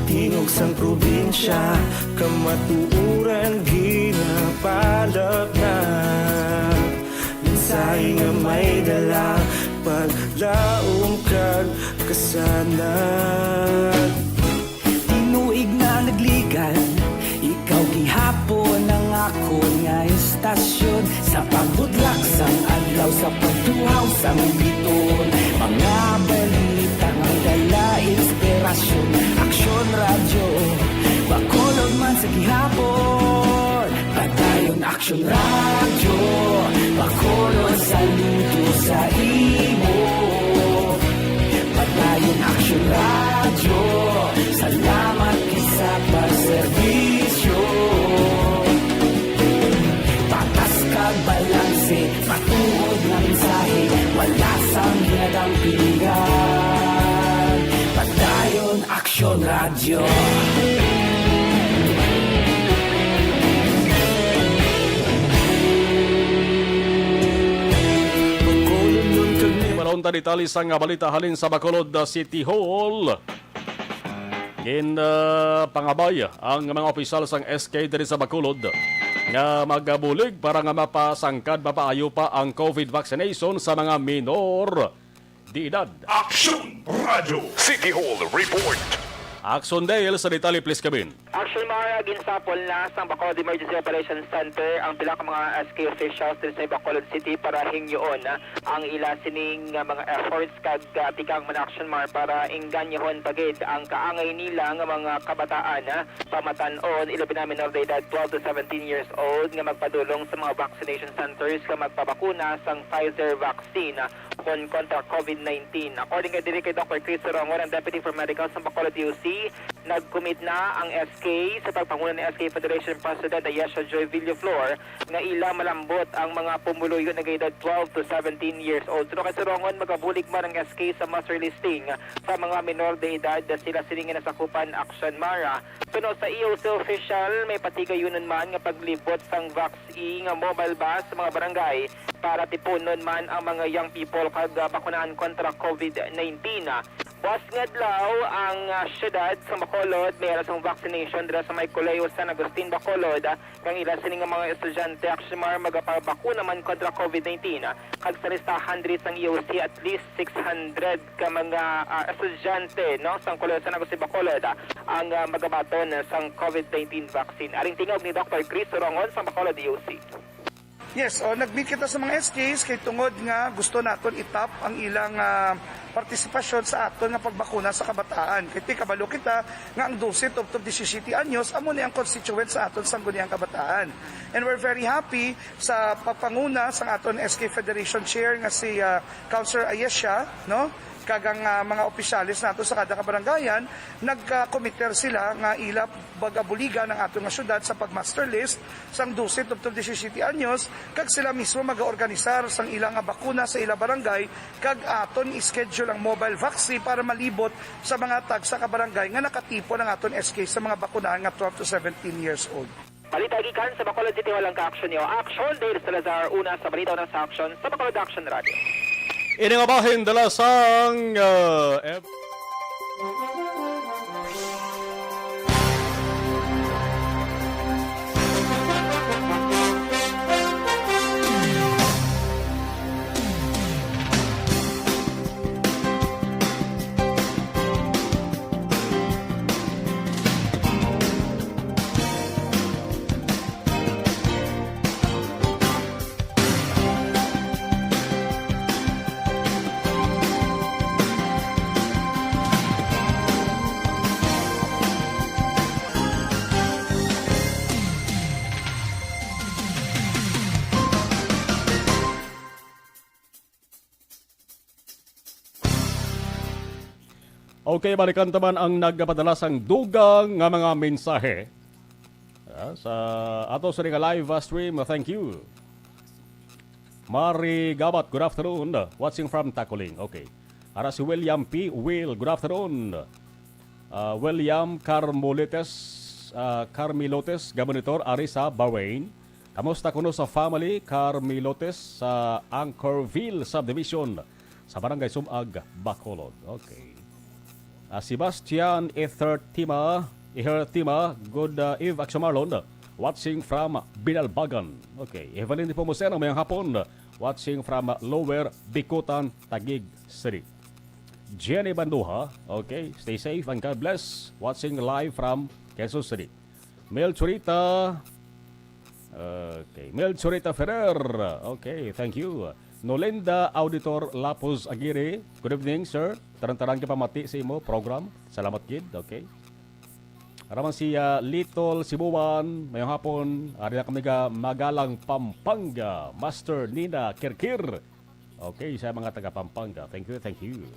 Tingog sang probinsya, kamatuuran ginapalap na. Minsay nga may dala, paglaom kag kasanan. Tinuig na nagligan, ikaw gihapon ang ako nga istasyon. Sa pagbudlak sang adlaw, sa pagtuhaw sang biton, mga balita nga dala inspirasyon. Aksyon radyo, Bacolod man sa gihapon. Padayon Aksyon radyo, Bacolod saludo sa imo. Padayon Aksyon radyo, salamat sa pagserbisyo. Patas kag balanse, patuod na mensahe, wala sang ginadampingan. Padayon Aksyon radyo. Ibalon ta detalye sa nga balita halin sa Bacolod City Hall. Pangabay ang mga opisyal sang SK diri sa Bacolod nga magabulig para nga mapasangkad mapaayo pa ang COVID vaccination sa mga minor di edad. Aksyon Radio City Hall Report. Action Dale sa detalye please Kevin. Action Mara, ginsapol na sa Bacolod Emergency Operations Center ang pila ka mga SK officials din sa Bacolod City para hingyoon ang ila sining mga efforts kag tikang man Action Mar para ingganyohon pagid ang kaangay nila nga mga kabataan pamatan-on ilabi na minor de edad 12 to 17 years old nga magpadulong sa mga vaccination centers nga magpabakuna sang Pfizer vaccine kontra COVID-19. According kay Dr. Chris Rongon, ang Deputy for Medical sa Bacolod UC, nag-commit na ang SK sa pagpanguna ni SK Federation President Ayesha Joy Villaflor na ila malambot ang mga pumuluyo na edad 12 to 17 years old. Pero kasi Rongon, magabulig man ang SK sa master listing sa mga minor de edad na sila silingin na sakupan Action Mara. Pero sa EOC official, may patigayunan man nga paglibot sang vaccine nga mobile bus sa mga barangay para tipunon man ang mga young people kag bakunahan kontra COVID-19. Was nga adlaw ang syudad sa Bacolod, mayroon sang vaccination dira sa may Colegio San Agustin Bacolod kang ila sining mga estudyante Aksymar magapabakuna man kontra COVID-19. Kag sa listahan diri sang EOC at least 600 ka mga estudyante no sang Colegio San Agustin Bacolod ang magabaton sang COVID-19 vaccine. Aring tingog ni Dr. Chris Rongon sa Bacolod EOC. Yes, nag-meet kita sa mga SKs kay tungod nga gusto naton itap ang ilang partisipasyon sa aton nga pagbakuna sa kabataan. Kay kabalo kita nga ang 12 to 17 anyos amo ni ang constituent sa aton sangguniang kabataan. And we're very happy sa papanguna sa aton SK Federation Chair nga si Councilor Ayesha, no? Kagang mga opisyalis nato sa kada kabarangayan, nagkomiter sila nga ila bagabuligan ng atong syudad sa pagmaster list sang 12 to 17 anyos kag sila mismo magaorganisar sang ilang bakuna sa ilang barangay kag aton ischedule ang mobile vaccine para malibot sa mga tag sa kabarangay nga nakatipo ng aton SK sa mga bakunahan nga 12 to 17 years old. Balita gikan sa Bacolod City walang ka-action niyo. Action Dale Salazar una sa balita ng sa action sa Bacolod Action Radio. Ini nga bahin dala sang Okay, balikan taman ang nagpadala sang dugang nga mga mensahe sa ato sa live stream. Thank you. Mari Gabat, good afternoon. Watching from Tacoling. Okay. Ara si William P. Will, good afternoon. William Carmilotes, Gabonitor, ari sa Bahrain. Kamusta kuno sa family Carmilotes sa Anchorville Subdivision sa Barangay Sumag, Bacolod. Okay. Sebastian Ihertima, good eve, Action Marlon, watching from Binalbagan. Okay. Evelyn Di Pomoseno, mayang hapon, watching from Lower Bikutan, Taguig City. Jenny Banduha, okay, stay safe and God bless, watching live from Quezon City. Mel Churita Ferrer, okay, thank you. Nolenda Auditor Lapos Aguirre, good evening sir, tarang-tarang ka pamati sa imo program, salamat kid, okay. Araman si Little Sibuan, mayong hapon, ari na kami ka Magalang Pampanga, Master Nina Kirkir, okay, sa mga taga Pampanga, thank you.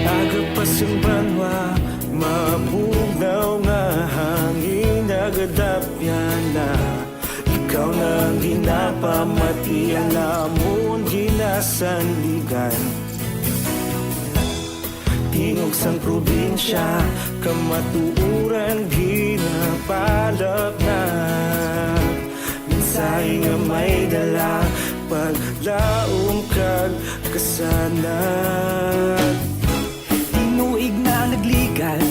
Agapasumbanwa, mapunaw nga hangin nagadapyan na. Ikaw nang ginapamati ang namon ginasanligan. Tingog sang probinsya, kamatuuran ginapalap na. Minsay nga may dala, paglaom kag kasanat. Tinuig na nagligan,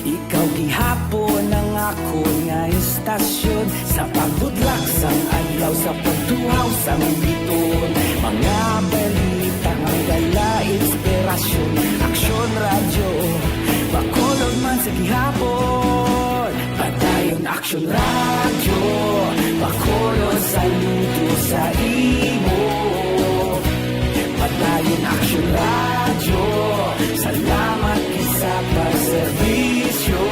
ikaw gihapon ang ako nga istasyon. Sa pagbudlak sang adlaw, sa pagtuhaw sang biton. Mga balita nga dala inspirasyon. Aksyon radyo, Bacolod man sa gihapon. Padayon Aksyon radyo, Bacolod saludo sa imo. Padayon Aksyon radyo, salamat sa pagserbisyo.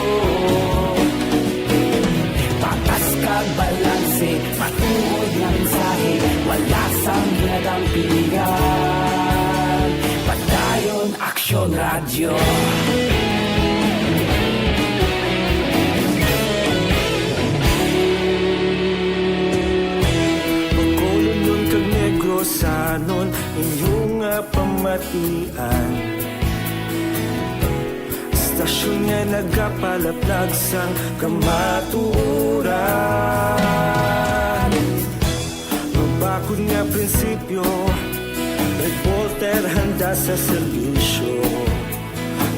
Patas kag balanse, matuod ng mensahe, wala sang ginadang pilihan. Padayon Aksyon radyo. Bacolod nun kag Negros sanon inyong pamatian. Stasyon nga nagapalaplag sang kamaturan. Mabakod nga prinsipyo, reporter handa sa serbisyo.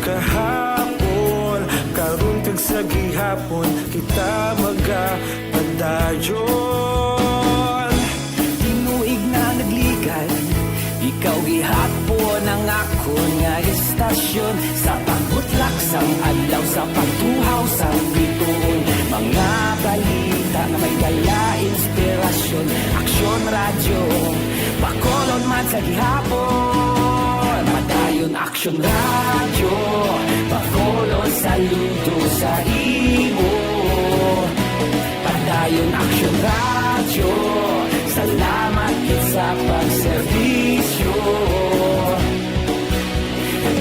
Kahapon, karon kag sa gihapon, kita magapadayon. Tinuig na nagligan, ikaw gihapon ang ako nga istasyon. Sa pagbutlak sang adlaw, sa pagtuhaw sang biton. Mga balita na may dala inspirasyon. Aksyon radyo, Bacolod man sa gihapon. Padayon Aksyon radyo, Bacolod saludo sa imo. Padayon Aksyon radyo, salamat sa pagserbisyo.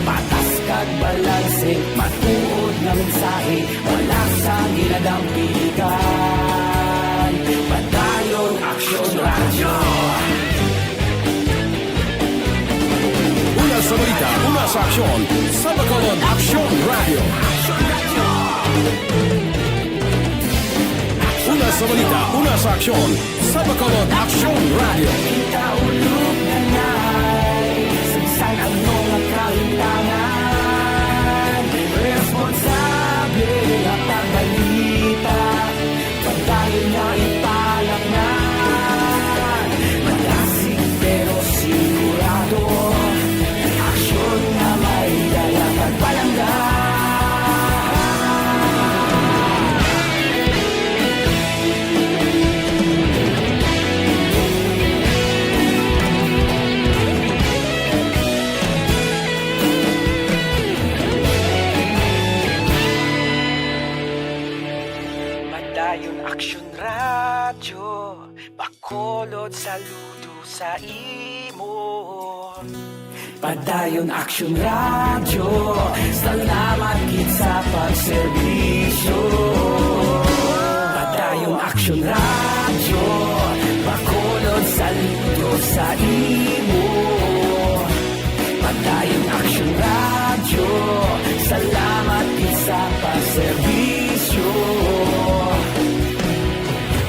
Patas kag balanse, matuod na mensahe, wala sang ginadang pilihan. Padayon Aksyon radyo. Una sa balita, una sa aksyon, sa Bacolod Aksyon Radio. Una sa balita, una sa aksyon, sa Bacolod Aksyon Radio. Ikaulog na na'y sagsang ang mga kalintangan. Responsable na pagbalita, pagdayon na ipalak na. Malasig pero sigurado, aksyon na may dala pagpalanggan. saludo sa imo. Padayon Action Radio, salamat gid sa pagserbisyo. Padayon Action Radio, Bacolod saludo sa imo. Padayon Action Radio, salamat gid sa pagserbisyo.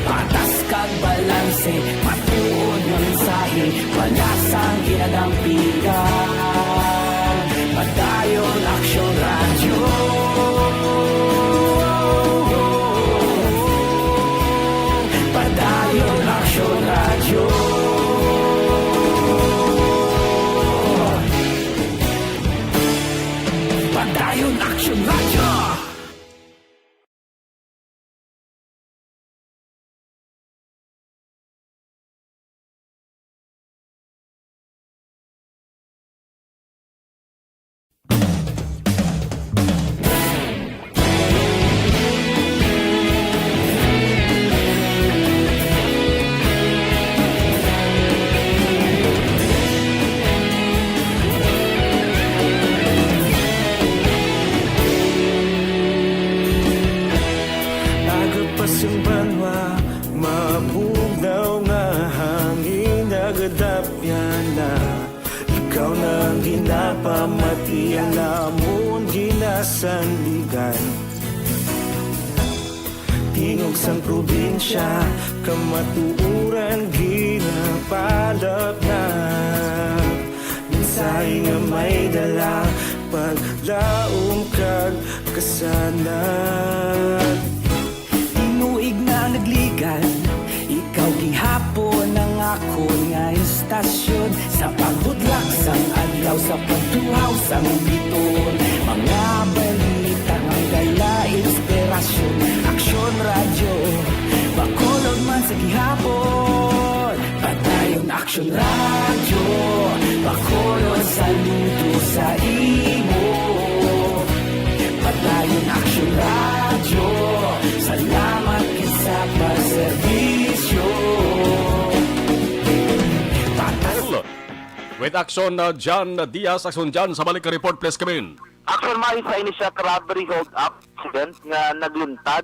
Patas kag balanse, matuod ng mensahe, wala sang ginadampigan. Padayon Action Radio. Padayon Action Radio. Padayon Action Radio. Nagapas yung banwa, mabugnaw nga hangin, nagadapyan na. Ikaw na ang ginapamati, ang lamon ginasandigan. Tingog sang probinsya, kamatuuran ginapalap na. Minsay nga may dala, paglaom kag kasanat. Tinuig na nagligan, ikaw gihapon ang ako nga istasyon. Sa paghudlak sang adlaw, sa pagtuhaw sang biton, mga balita ang gala inspirasyon. Action Radio, Bacolod man sa gihapon. Padayon Action Radio, Bacolod saludo sa imo. Padayon Action Radio, salamat gid sa pagserbisyo. With action John Diaz, action John sa balik ka report, please come in. Action Mari sa ini siya robbery hold up accident nga nagluntad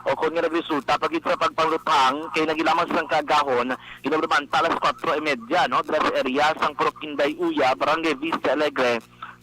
o kung nga nagresulta pagit sa pagpanglutang kay nagilamang sang kagahon ginabraman talas 4:30 no dra sa area sang Purok Inday Uya, Barangay Vista Alegre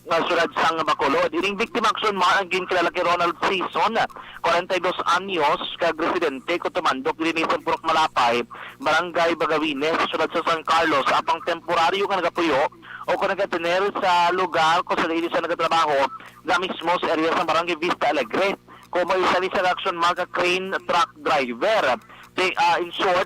nga syudad sang Bacolod. Ining biktima action Mari ang ginkalala kay Ronald Season, 42 anyos, kag residente Cotamandok dinhi sa Purok Malapay, Barangay Bagawines, syudad sa San Carlos. Apang temporaryo nga nagapuyo o kung nagatinel sa lugar kung sa siya nagatrabaho na mismo sa area sa Barangay Vista Alegre. Kung may isa sa action marka crane truck driver. In short,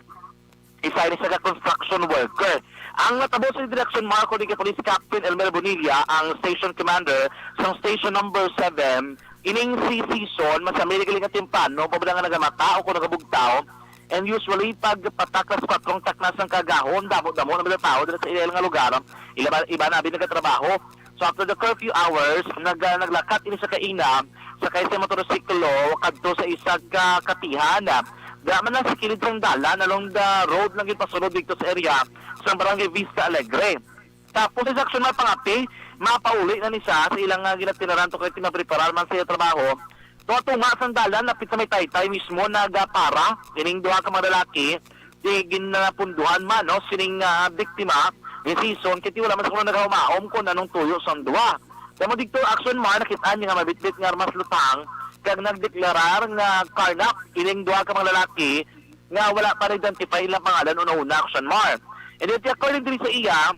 isa sa construction worker. Ang natabo sa direksyon Marco ni Police Captain Elmer Bonilla, ang station commander sa station number 7, ining si Season, mas Amerikaling katimpano, pabalang nga nagamata o kung nagabugtaw. And usually, pag pataklas 4 taknas ng kagahon, damo-damo na mga tao dito sa ilang nga lugar, iba na nagkatrabaho. So after the curfew hours, naglakat ini sa kaina, sakay sa motorsiklo, kadto sa isang katihan. Daman na sa kilid ng dalan along the road lang pasunod dito sa area sa Barangay Vista Alegre. Tapos sa aksyon na pangapi, mapauli na ni siya sa ilang ginatinaran to kaya tinapreparar man sa trabaho. Tunga sa dalan, lapit sa may taytay mismo, nagapara, ining duha ka mga lalaki, di ginapunduhan man, no, sining biktima, yung Season, kiti wala man sa kung naghumaom kung anong tuyo sa duha. Damo dito aksyon man, nakitaan niya nga mabitbit nga armas lutang, kag nagdeklarar nga karnak, ining duha ka mga lalaki, nga wala pa identify ilang pangalan una-una aksyon mar. And then, according to sa iya,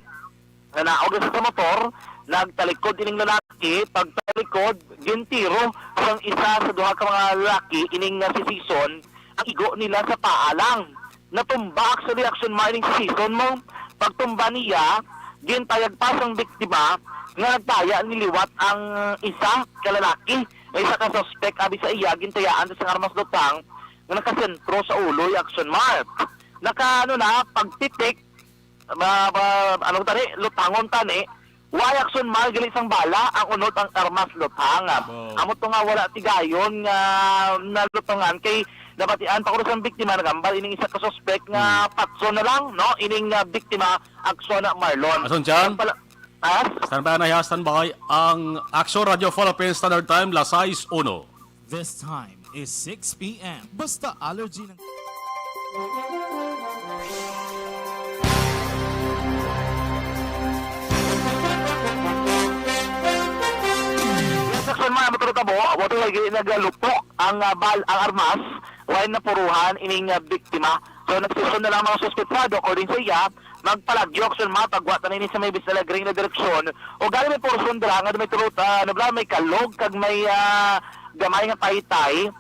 na naog sa motor, nagtalikod ining lalaki, pagtalikod, gintiro sang isa sa duha ka mga lalaki, ining si Season, ang igo nila sa paalang. Natumba sa reaction mining si Season mo, pagtumba niya, gintayag pa sang biktima, nga nagtaya niliwat ang isa kalalaki, may isa ka suspect, abi sa iya, gintayaan sa armas lutang, nga nakasentro sa ulo, yung action mark. Pagtitik, anong tani, lutangon tani, wayakson margal isang bala, ang unod ang armas lutang. Amo to nga wala tigayon nga nalutangan kay nabatian pa sa biktima nagambal ining isa ka suspect nga patso na lang no ining biktima aksyon na Marlon. Ason dyan? As? Standby ang Action Radio Philippines Standard Time, las 6:01. This time is 6 p.m. Basta allergy ng... Section mga motorotabo, wato lagi nagalupok ang armas, wala na puruhan ining biktima. So nagsisyon na lang mga suspetsado according sa iya, magpalagyo aksyon mga pagwata na ini sa may bisalagring na direksyon o gali may porson dra nga may turot may kalog kag may gamay nga paytay.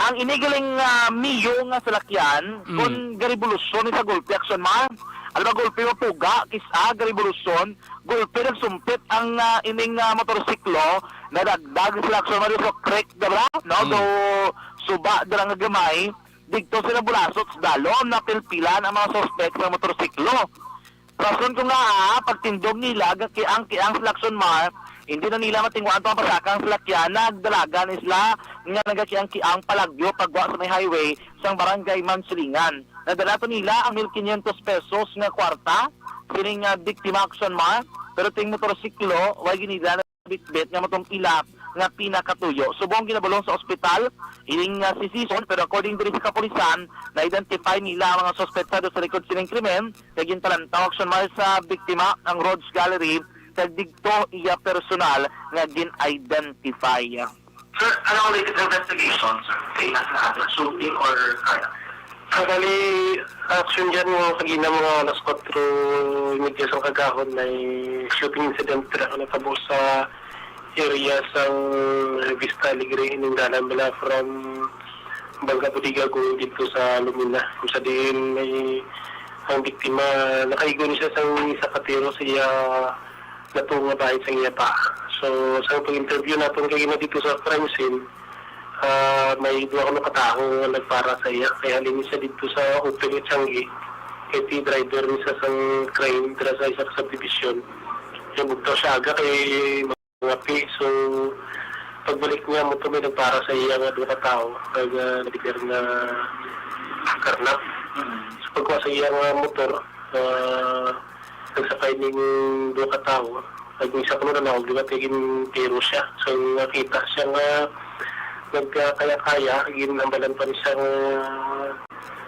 Ang inigaling miyo nga salakyan kung garibulusyon sa gulpi aksyon mga ano ba gulpi mo puga, kisa, garibulusyon, gulpi nagsumpit ang ining motorsiklo na dagdag sila aksyon mga so crack dabra, no? Do suba dra nga gamay, digto sila bulasot sa dalom na pilpilan ang mga suspect sa motorsiklo. Rason ko nga pagtindog nila, kiang selection mar, hindi na nila matingwaan itong pasakang salakyan, nagdalagan isla nga nagakiang palagyo pagwa sa may highway sa barangay Mansilingan. Nadala to nila ang 1,500 pesos nga kwarta, sining biktima action mar, pero ting motorsiklo, wag ginila na bitbit nga matong ila nga pinakatuyo. Subong ginabalong sa ospital, ining si Sison, pero according to sa kapulisan, na-identify nila ang mga suspetsado sa likod sining krimen, kaging talantaw action mar sa biktima ang Rhodes Gallery, digto iya personal nga gin-identify. Sir, anong latest investigation, sir? Kaya nasa shooting or kaya? Kali, action dyan yung kagina mga alas 4 media sa kagahon na shooting incident na natabo sa area sa Vista Alegre ng dalan mula from Bangka Budiga kung dito sa Lumina. Kung sa din may ang biktima, nakaigo niya sa katero siya natunga bahay sa iya pa. So, sa pag-interview natin kagina dito sa crime scene, may dua ko na katao na nagpara sa iya. Kaya halin siya dito sa open at Changi. Kaya driver niya sa crime dira sa isa subdivision. Yung bugtaw siya aga kay mga pi. So, pagbalik niya mo may nagpara sa iya nga dua katao. Kaya nabigyan na karnap. So, pagkuha sa iya nga motor, nagsakay ng dua katao. Nag-isa ko na naog, diba, tiging tiro siya. So, nakita siya nga nagkaya-kaya, ginambalan pa rin siyang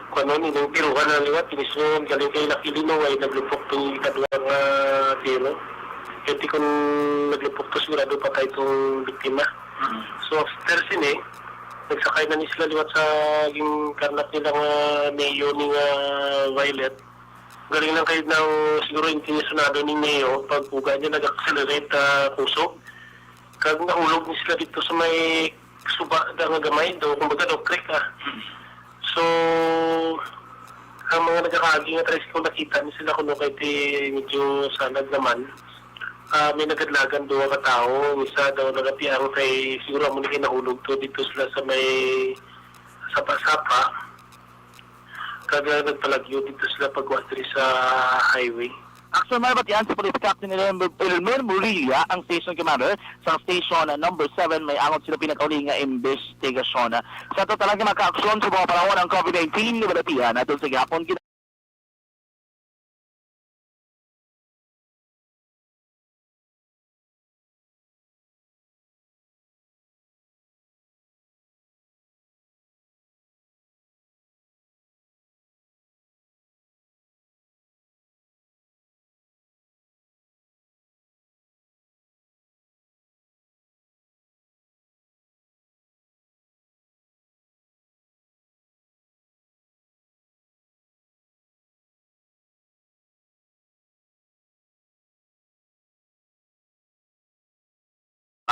kung ano, inong tiruhan na liwat, pinisyon, galing kay Nakilino, ay naglupok itong ikaduang tiro. Kasi kung naglupok ito, sigurado pa tayo itong biktima. So, after sine, nagsakay na ni sila liwat sa karnap nilang Neo ni Violet. Galing lang kayo ng siguro intinisunado ni Neo, pag puga niya nag-accelerate puso. Kag nahulog ni sila dito sa may suba na nga gamay, kumbaga daw crack So, ang mga nagkakaagi nga tricycle nakita ni sila kung kahit medyo sanag naman. May nagadlagan doon ka tao, isa daw nagatiang kay siguro mo na nahulog to dito sila sa may sapa-sapa. Kaya nagpalagyo dito sila pagwastri sa highway. Action may batian sa Police Captain Elmer Murillo, ang station commander sa station number 7 may angot sila pinakauli nga investigasyon. Sa to talaga maka-aksyon sa mga panahon ng COVID-19 na batian at sa gapon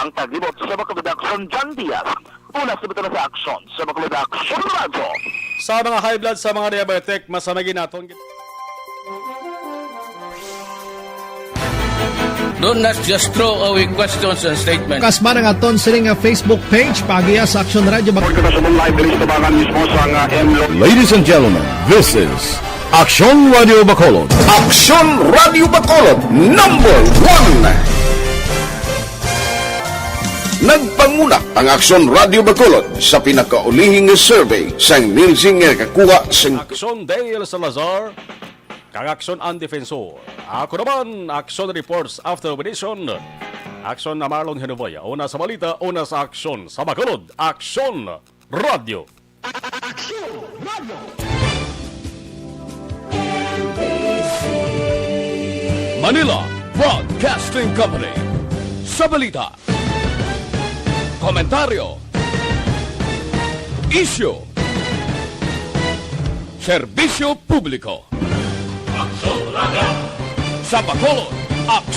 ang taglibot sa Bacolod-Action John Diaz. Una sa bito na sa aksyon sa Bacolod-Action Radio. Sa mga high blood, sa mga diabetic, masamagin natin. Do not just throw away questions and statements. Kasma ng aton sining Facebook page pagiya sa Action Radio. Ladies and gentlemen, this is Action Radio Bacolod. Action Radio Bacolod, #1. Nagpanguna ang Aksyon Radio Bacolod sa pinakaulihing survey sa Nielsen nga kakuha sa Aksyon Dale Salazar, kang Aksyon ang Defensor. Ako naman, Aksyon Reports After Edition. Aksyon na Marlon Henovoya. Una sa balita, una sa aksyon. Sa Bacolod, Aksyon Radio. Manila Broadcasting Company. Sa balita, komentaryo, issue, serbisyo publiko. Sa Bacolod, Aksyon!